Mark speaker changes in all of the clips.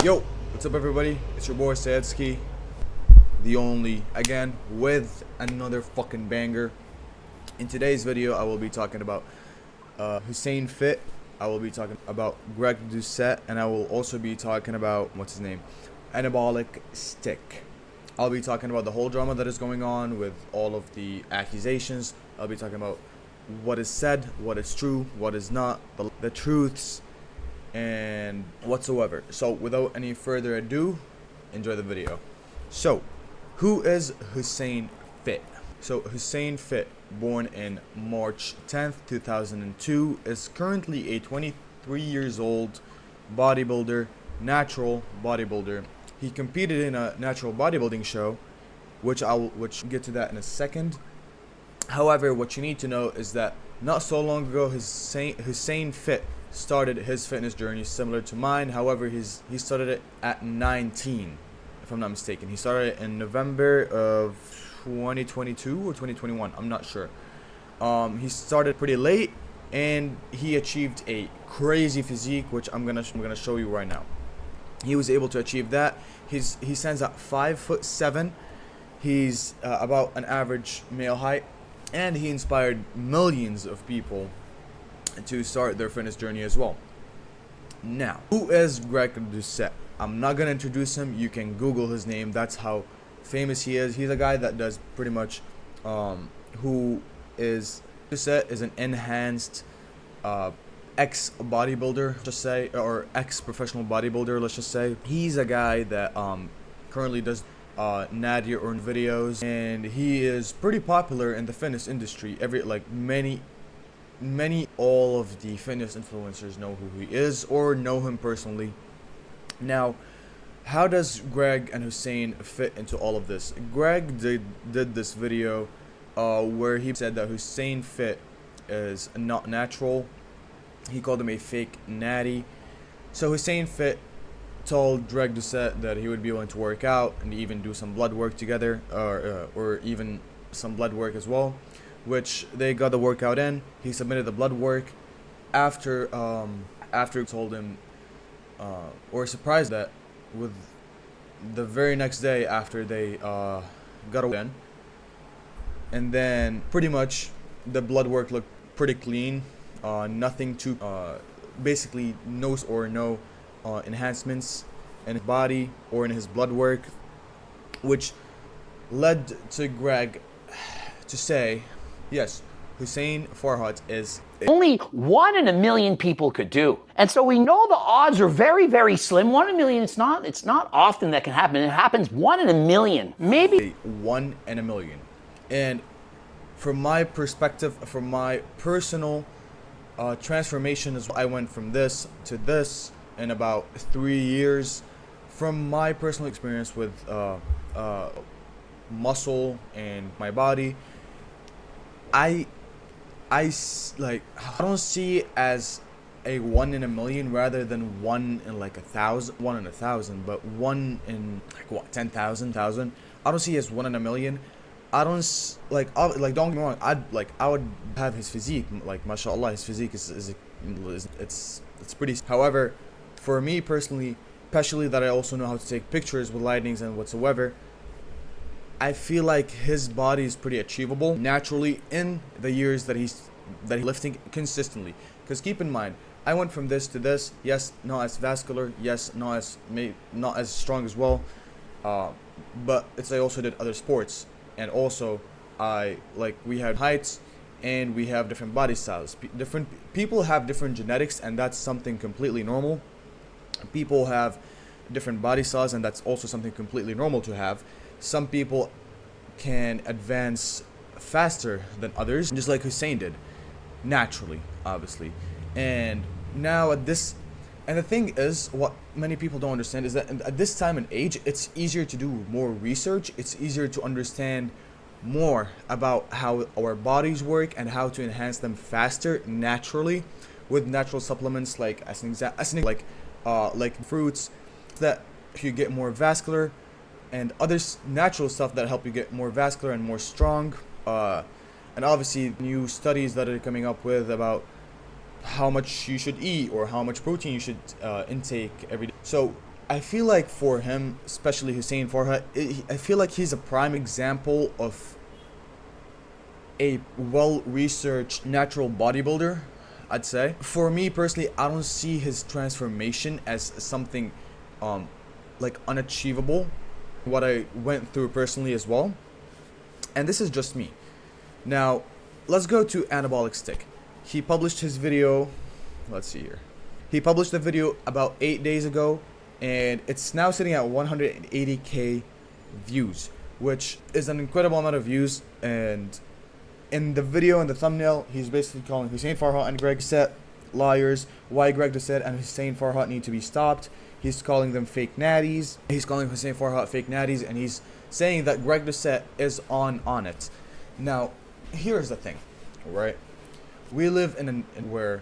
Speaker 1: Yo, what's up everybody? It's your boy Sadski, the only, again, with another fucking banger. In today's video, I will be talking about Hussein Fit. I will be talking about Greg Doucette, and I will also be talking about, what's his name? Anabolic stick. I'll be talking about the whole drama that is going on with all of the accusations. I'll be talking about what is said, what is true, what is not, the truths, and whatsoever. So without any further ado, enjoy the video. So, who is Hussein Fit? So Hussein Fit, born in March 10th, 2002, is currently a 23 years old bodybuilder, natural bodybuilder. He competed in a natural bodybuilding show, which I'll get to that in a second. However, what you need to know is that not so long ago, Hussein Fit started his fitness journey similar to mine. However, he started it at 19, if I'm not mistaken. He started it in November of 2022 or 2021. I'm not sure. He started pretty late, and he achieved a crazy physique, which I'm gonna show you right now. He was able to achieve that. He stands at 5'7". He's about an average male height, and he inspired millions of people to start their fitness journey as well. Now, who is Greg Doucette? I'm not gonna introduce him. You can Google his name. That's how famous he is. He's a guy that does pretty much Doucette is an enhanced ex bodybuilder, just say, or ex professional bodybuilder, let's just say. He's a guy that currently does natty or videos, and he is pretty popular in the fitness industry. All of the fitness influencers know who he is or know him personally. Now, how does Greg and Hussein fit into all of this? Greg did this video where he said that Hussein Fit is not natural. He called him a fake natty. So Hussein Fit told Greg Doucette that he would be willing to work out and even do some blood work together, or even some blood work as well, which they got the workout in. He submitted the blood work. After he told him, or surprised that with the very next day after they got in, and then pretty much the blood work looked pretty clean. Nothing too, basically no enhancements in his body or in his blood work, which led to Greg to say, yes, Hussein Farhat is
Speaker 2: only 1 in a million people could do. And so we know the odds are very, very slim. 1 in a million, it's not often that can happen. It happens 1 in a million. Maybe
Speaker 1: 1 in a million. And from my perspective, from my personal transformation, is I went from this to this in about 3 years. From my personal experience with muscle and my body, I don't see it as a 1 in a million rather than 1 in like 1,000, 1 in 1,000, but 1 in like what, 10,000. I don't see it as 1 in a million. I don't don't get me wrong. I would have his physique, like mashallah, his physique is it's pretty. However, for me personally, especially that I also know how to take pictures with lightnings and whatsoever, I feel like his body is pretty achievable naturally in the years that he's lifting consistently. Because keep in mind, I went from this to this. Yes, not as vascular. Yes, not as strong as well. But I also did other sports, and also we had heights, and we have different body styles. Different people have different genetics, and that's something completely normal. People have different body styles, and that's also something completely normal to have. Some people can advance faster than others, just like Hussein did, naturally, obviously. And now and the thing is, what many people don't understand is that at this time and age, it's easier to do more research. It's easier to understand more about how our bodies work and how to enhance them faster naturally with natural supplements, like like fruits that you get more vascular, and other natural stuff that help you get more vascular and more strong. And obviously new studies that are coming up with about how much you should eat or how much protein you should intake every day. So I feel like for him, especially Hussein Farhat, I feel like he's a prime example of a well-researched natural bodybuilder, I'd say. For me personally, I don't see his transformation as something like unachievable. What I went through personally as well. And this is just me. Now, let's go to Anabolic Stick. He published his video, let's see here. He published the video about 8 days ago, and it's now sitting at 180k views, which is an incredible amount of views. And in the video, in the thumbnail, he's basically calling Hussein Farhat and Greg Doucette liars, why Greg Doucette and Hussein Farhat need to be stopped. He's calling them fake natties. He's calling Hussein Farhat fake natties, and he's saying that Greg Doucette is on it. Now, here's the thing, right? We live in where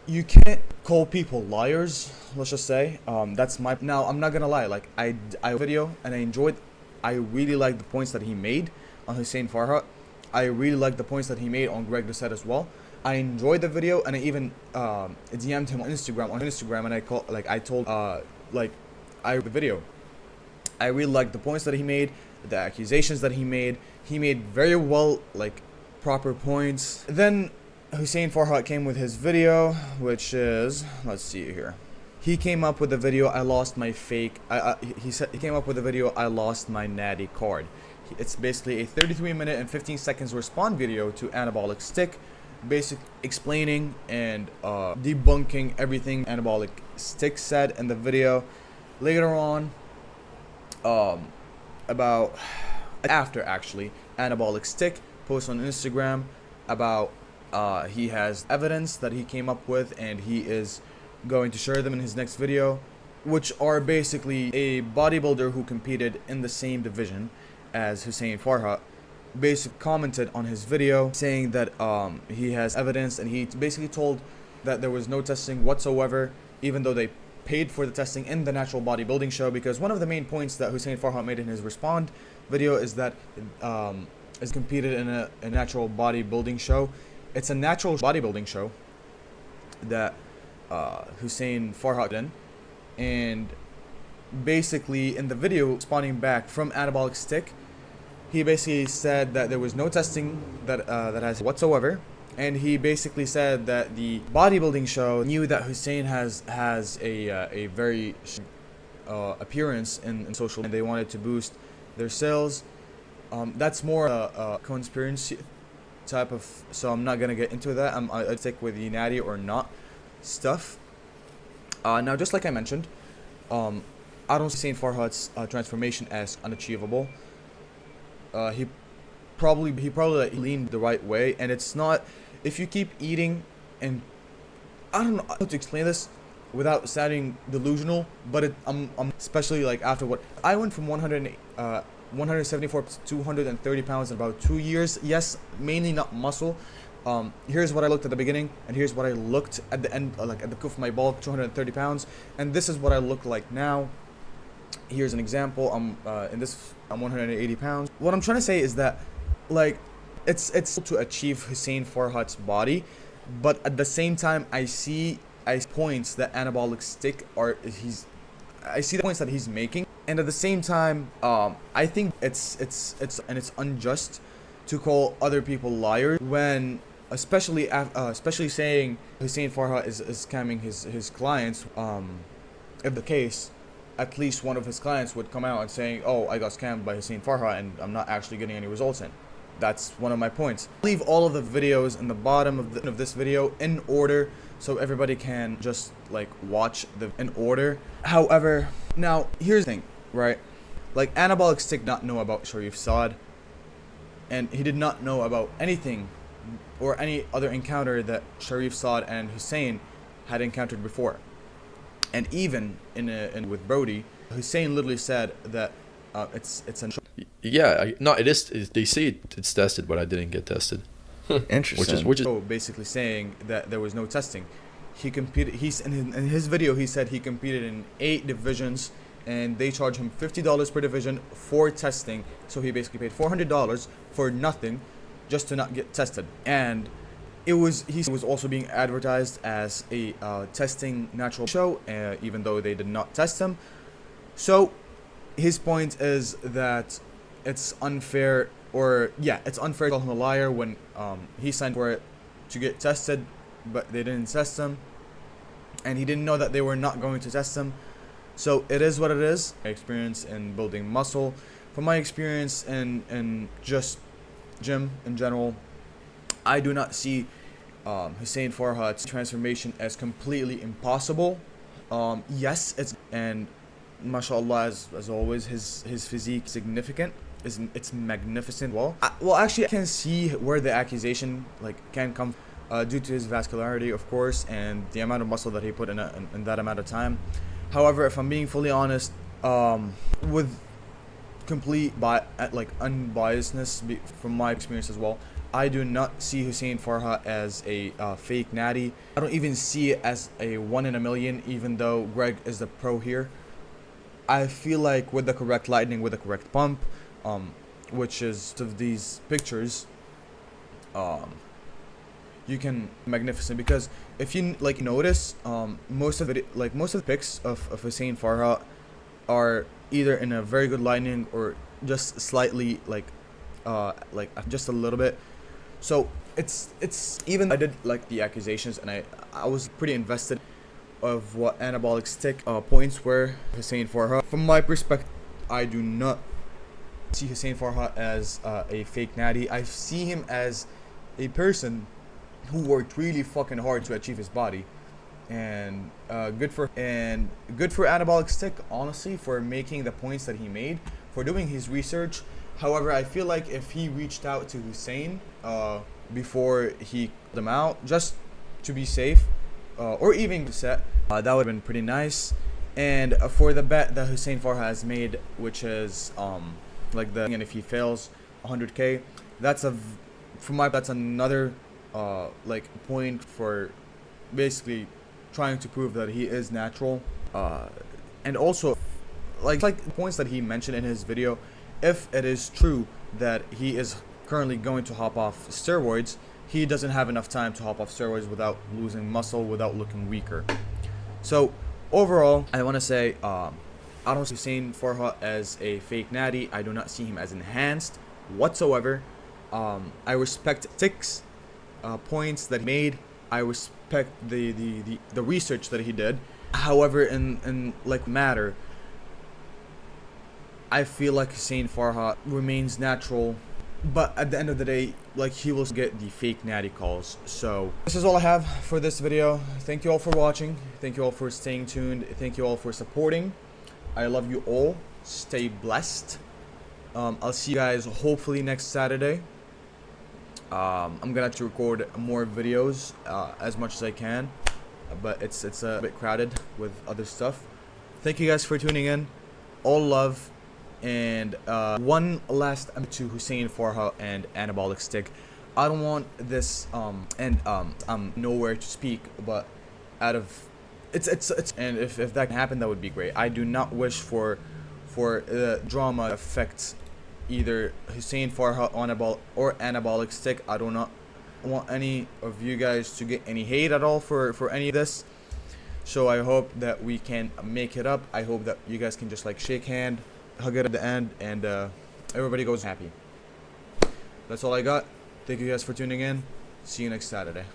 Speaker 1: you can't call people liars, let's just say. That's my... Now, I'm not gonna lie, like, I video, and I really like the points that he made on Hussein Farhat. I really like the points that he made on Greg Doucette as well. I enjoyed the video, and I even DM'd him on Instagram, and the video. I really liked the points that he made, the accusations that he made. He made very well, like, proper points. Then Hussein Farhat came with his video, which is, let's see here. He came up with the video, I lost my fake, he came up with the video, I lost my natty card. It's basically a 33-minute and 15 seconds response video to Anabolic Stick, basically explaining and debunking everything Anabolic Stick said in the video. Later on, after Anabolic Stick posts on Instagram about he has evidence that he came up with, and he is going to share them in his next video, which are basically a bodybuilder who competed in the same division as Hussein Farhat basically commented on his video saying that he has evidence, and he basically told that there was no testing whatsoever, even though they paid for the testing in the natural bodybuilding show. Because one of the main points that Hussein Farhat made in his respond video is that is competed in a natural bodybuilding show. It's a natural bodybuilding show that Hussein Farhat did, and basically in the video responding back from Anabolic Stick, he basically said that there was no testing that has whatsoever, and he basically said that the bodybuilding show knew that Hussein has a very appearance in social, and they wanted to boost their sales. That's more a conspiracy type of, so I'm not gonna get into that. I'd stick with the natty or not stuff. Now, just like I mentioned, I don't see Hussein Farhat's transformation as unachievable. He probably leaned the right way, and it's not, if you keep eating, and I don't know how to explain this without sounding delusional, but I'm especially like after what I went from 174 to 230 pounds in about 2 years. Yes, mainly not muscle. Here's what I looked at the beginning, and here's what I looked at the end, like at the cuff of my bulk, 230 pounds, and this is what I look like now. Here's an example. I'm 180 pounds. What I'm trying to say is that, like, it's to achieve Hussein Farhat's body, but at the same time, I see points that Anabolic Stick I see the points that he's making, and at the same time, I think it's unjust to call other people liars when, especially saying Hussein Farhat is scamming his clients. If the case, at least one of his clients would come out and saying, "Oh, I got scammed by Hussein Farhat, and I'm not actually getting any results in." That's one of my points. Leave all of the videos in the bottom of this video in order, so everybody can just like watch in order. However, now here's the thing, right? Like, Anabolic Stick did not know about Sharif Saad, and he did not know about anything or any other encounter that Sharif Saad and Hussein had encountered before. And even in with Brody, Hussein literally said that it's an
Speaker 3: it is. They say it's tested, but I didn't get tested.
Speaker 4: Interesting.
Speaker 3: Which is
Speaker 1: so basically saying that there was no testing. He competed. In his video, he said he competed in 8 divisions, and they charge him $50 per division for testing. So he basically paid $400 for nothing, just to not get tested. And he was also being advertised as a testing natural show, even though they did not test him. So his point is that it's unfair, or yeah, it's unfair to call him a liar when he signed for it to get tested, but they didn't test him, and he didn't know that they were not going to test him. So it is what it is. My experience in building muscle, from my experience in just gym in general, I do not see Hussein Farhat's transformation as completely impossible. Yes, and mashallah, as always, his physique significant. It's magnificent. Well, actually, I can see where the accusation can come due to his vascularity, of course, and the amount of muscle that he put in that amount of time. However, if I'm being fully honest, with complete unbiasedness from my experience as well, I do not see Hussein Farhat as a fake natty. I don't even see it as a 1 in a million, even though Greg is the pro here. I feel like with the correct lighting, with the correct pump, which is of these pictures, you can magnificent, because if you notice, most of the pics of Hussein Farhat are either in a very good lighting or just slightly just a little bit. So it's even I did the accusations, and I was pretty invested of what anabolic stick points were Hussein Farhat. From my perspective, I do not see Hussein Farhat as a fake natty. I see him as a person who worked really fucking hard to achieve his body, and good for anabolic stick, honestly, for making the points that he made, for doing his research. However, I feel like if he reached out to Hussein before he called him out, just to be safe, or even set, that would have been pretty nice. And for the bet that Hussein Farhat has made, which is and if he fails 100K, that's another point for basically trying to prove that he is natural, and also points that he mentioned in his video. If it is true that he is currently going to hop off steroids, he doesn't have enough time to hop off steroids without losing muscle, without looking weaker. So overall, I want to say I don't see Hussein Farhat as a fake natty. I do not see him as enhanced whatsoever. I respect six points that he made. I respect the research that he did. However, in matter, I feel like Hussein Farhat remains natural, but at the end of the day, he will get the fake natty calls. So this is all I have for this video. Thank you all for watching. Thank you all for staying tuned. Thank you all for supporting. I love you all. Stay blessed. I'll see you guys hopefully next Saturday. I'm gonna have to record more videos as much as I can, but it's a bit crowded with other stuff. Thank you guys for tuning in. All love. And one last to Hussein Farhat and anabolic stick. I don't want this I'm nowhere to speak, but out of it's and if that can happen, that would be great. I do not wish for drama to affect either Hussein Farhat or anabolic stick. I do not want any of you guys to get any hate at all for any of this. So I hope that we can make it up. I hope that you guys can just shake hand, hug it at the end, and everybody goes happy. That's all I got. Thank you guys for tuning in. See you next Saturday.